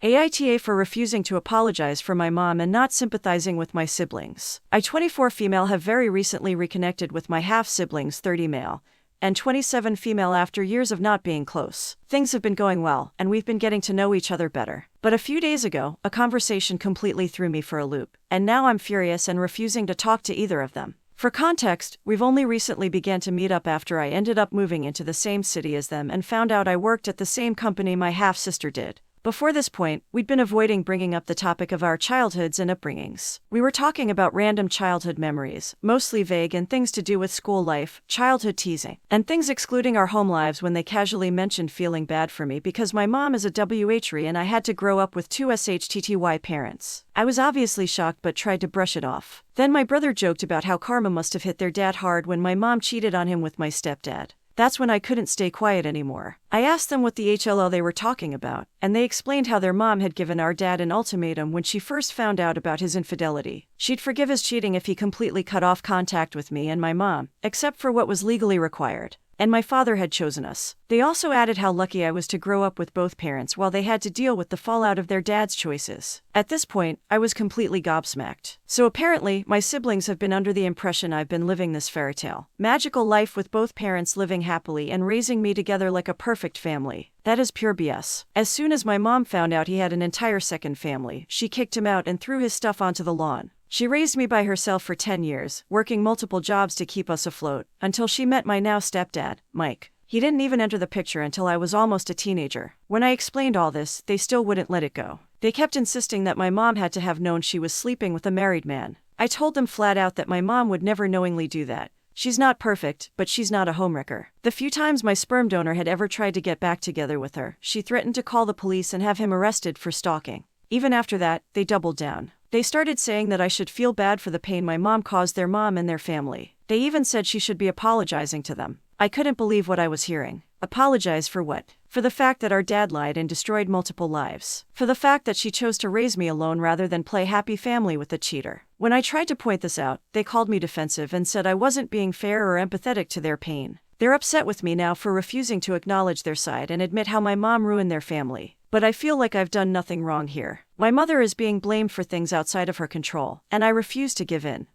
AITA for refusing to apologize for my mom and not sympathizing with my siblings. I, 24 female, have very recently reconnected with my half-siblings, 30 male, and 27 female after years of not being close. Things have been going well, and we've been getting to know each other better. But a few days ago, a conversation completely threw me for a loop, and now I'm furious and refusing to talk to either of them. For context, we've only recently began to meet up after I ended up moving into the same city as them and found out I worked at the same company my half-sister did. Before this point, we'd been avoiding bringing up the topic of our childhoods and upbringings. We were talking about random childhood memories, mostly vague, and things to do with school life, childhood teasing, and things excluding our home lives when they casually mentioned feeling bad for me because my mom is a WHRE and I had to grow up with two SHTTY parents. I was obviously shocked but tried to brush it off. Then my brother joked about how karma must have hit their dad hard when my mom cheated on him with my stepdad. That's when I couldn't stay quiet anymore. I asked them what the HLL they were talking about, and they explained how their mom had given our dad an ultimatum when she first found out about his infidelity. She'd forgive his cheating if he completely cut off contact with me and my mom, except for what was legally required. And my father had chosen us. They also added how lucky I was to grow up with both parents while they had to deal with the fallout of their dad's choices. At this point, I was completely gobsmacked. So apparently, my siblings have been under the impression I've been living this fairy tale magical life with both parents living happily and raising me together like a perfect family. That is pure BS. As soon as my mom found out he had an entire second family, she kicked him out and threw his stuff onto the lawn. She raised me by herself for 10 years, working multiple jobs to keep us afloat, until she met my now stepdad, Mike. He didn't even enter the picture until I was almost a teenager. When I explained all this, they still wouldn't let it go. They kept insisting that my mom had to have known she was sleeping with a married man. I told them flat out that my mom would never knowingly do that. She's not perfect, but she's not a homewrecker. The few times my sperm donor had ever tried to get back together with her, she threatened to call the police and have him arrested for stalking. Even after that, they doubled down. They started saying that I should feel bad for the pain my mom caused their mom and their family. They even said she should be apologizing to them. I couldn't believe what I was hearing. Apologize for what? For the fact that our dad lied and destroyed multiple lives. For the fact that she chose to raise me alone rather than play happy family with a cheater. When I tried to point this out, they called me defensive and said I wasn't being fair or empathetic to their pain. They're upset with me now for refusing to acknowledge their side and admit how my mom ruined their family. But I feel like I've done nothing wrong here. My mother is being blamed for things outside of her control, and I refuse to give in.